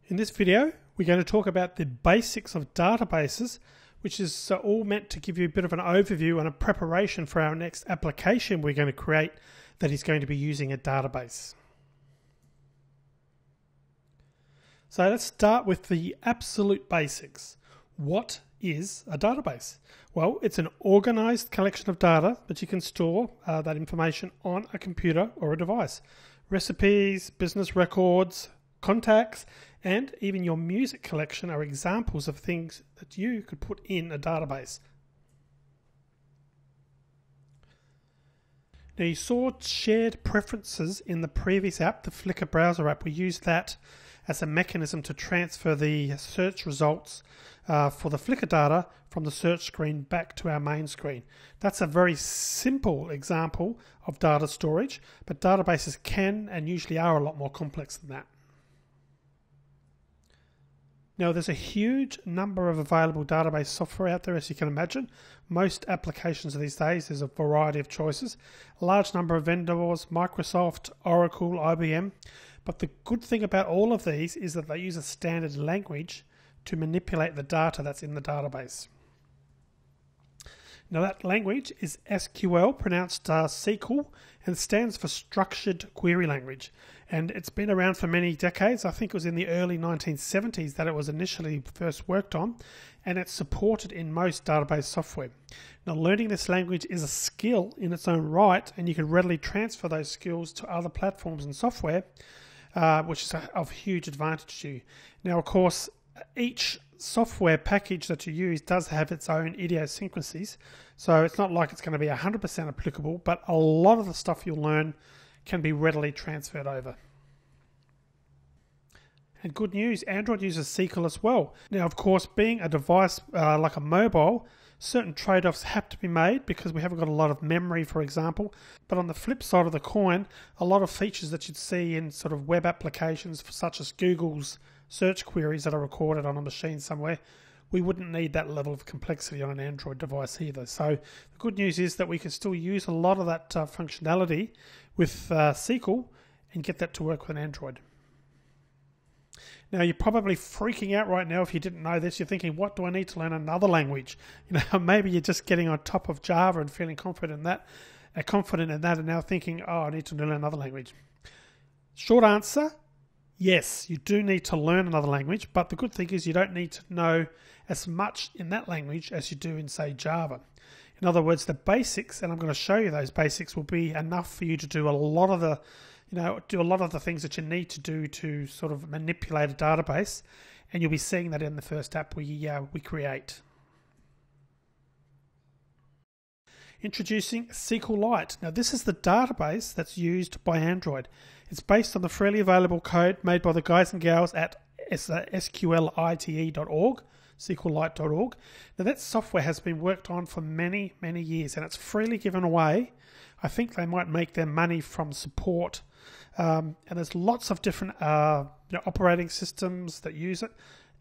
In this video, we're going to talk about the basics of databases, which is all meant to give you a bit of an overview and a preparation for our next application we're going to create that is going to be using a database. So let's start with the absolute basics. What is a database? Well, it's an organized collection of data that you can store that information on a computer or a device. Recipes, business records, contacts, and even your music collection are examples of things that you could put in a database. Now, you saw shared preferences in the previous app, the Flickr browser app. We used that as a mechanism to transfer the search results for the Flickr data from the search screen back to our main screen. That's a very simple example of data storage, but databases can and usually are a lot more complex than that. Now, there's a huge number of available database software out there, as you can imagine. Most applications these days, there's a variety of choices. A large number of vendors, Microsoft, Oracle, IBM. But the good thing about all of these is that they use a standard language to manipulate the data that's in the database. Now, that language is SQL, pronounced SQL, and stands for Structured Query Language. And it's been around for many decades. I think it was in the early 1970s that it was initially first worked on, and it's supported in most database software. Now, learning this language is a skill in its own right, and you can readily transfer those skills to other platforms and software, which is of huge advantage to you. Now, of course, each software package that you use does have its own idiosyncrasies, so it's not like it's going to be 100% applicable, but a lot of the stuff you'll learn can be readily transferred over. And good news, Android uses SQL as well. Now, of course, being a device like a mobile, certain trade-offs have to be made because we haven't got a lot of memory, for example. But on the flip side of the coin, a lot of features that you'd see in sort of web applications such as Google's search queries that are recorded on a machine somewhere, we wouldn't need that level of complexity on an Android device either. So the good news is that we can still use a lot of that functionality with SQL and get that to work with an Android. Now, you're probably freaking out right now if you didn't know this. You're thinking, what do I need to learn another language? Maybe you're just getting on top of Java and feeling confident in that, and now thinking, oh, I need to learn another language. Short answer, yes, you do need to learn another language, but the good thing is you don't need to know as much in that language as you do in, say, Java. In other words, the basics, and I'm going to show you those basics, will be enough for you to do a lot of the things that you need to do to sort of manipulate a database, and you'll be seeing that in the first app we create. Introducing SQLite. Now, this is the database that's used by Android. It's based on the freely available code made by the guys and gals at sqlite.org, SQLite.org. Now, that software has been worked on for many, many years, and it's freely given away. I think they might make their money from support. And there's lots of different operating systems that use it.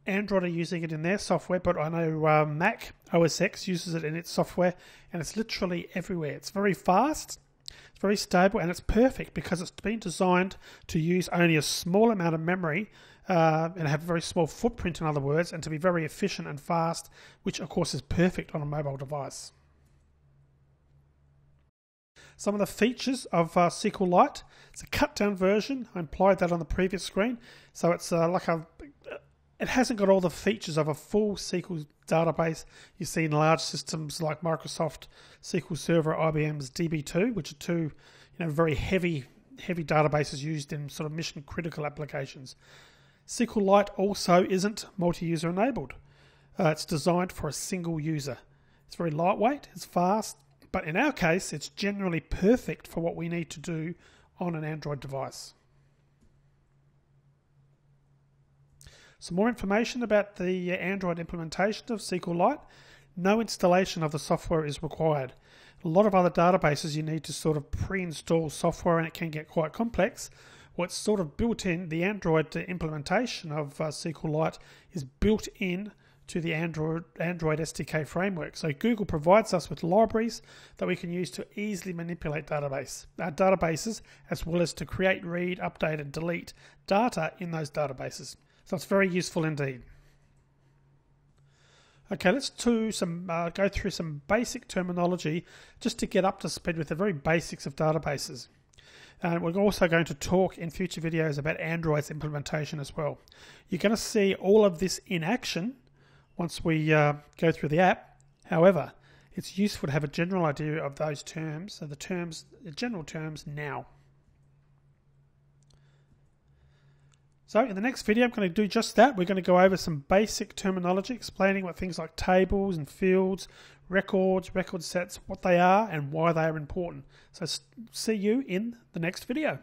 Android are using it in their software, but I know Mac OS X uses it in its software, and it's literally everywhere. It's very fast, it's very stable, and it's perfect because it's been designed to use only a small amount of memory and have a very small footprint, in other words, and to be very efficient and fast, which of course is perfect on a mobile device. Some of the features of SQLite. It's a cut-down version. I implied that on the previous screen. So it's it hasn't got all the features of a full SQL database you see in large systems like Microsoft SQL Server, IBM's DB2, which are two very heavy databases used in sort of mission-critical applications. SQLite also isn't multi-user enabled. It's designed for a single user. It's very lightweight, it's fast, but in our case, it's generally perfect for what we need to do on an Android device. Some more information about the Android implementation of SQLite. No installation of the software is required. A lot of other databases you need to sort of pre-install software, and it can get quite complex. What's sort of built in, the Android implementation of SQLite is built in to the Android SDK framework. So Google provides us with libraries that we can use to easily manipulate databases, as well as to create, read, update, and delete data in those databases. So it's very useful indeed. Okay, let's do go through some basic terminology just to get up to speed with the very basics of databases. And we're also going to talk in future videos about Android's implementation as well. You're going to see all of this in action once we go through the app. However, it's useful to have a general idea of those terms, so the general terms now. So in the next video, I'm going to do just that. We're going to go over some basic terminology, explaining what things like tables and fields, records, record sets, what they are and why they are important. So see you in the next video.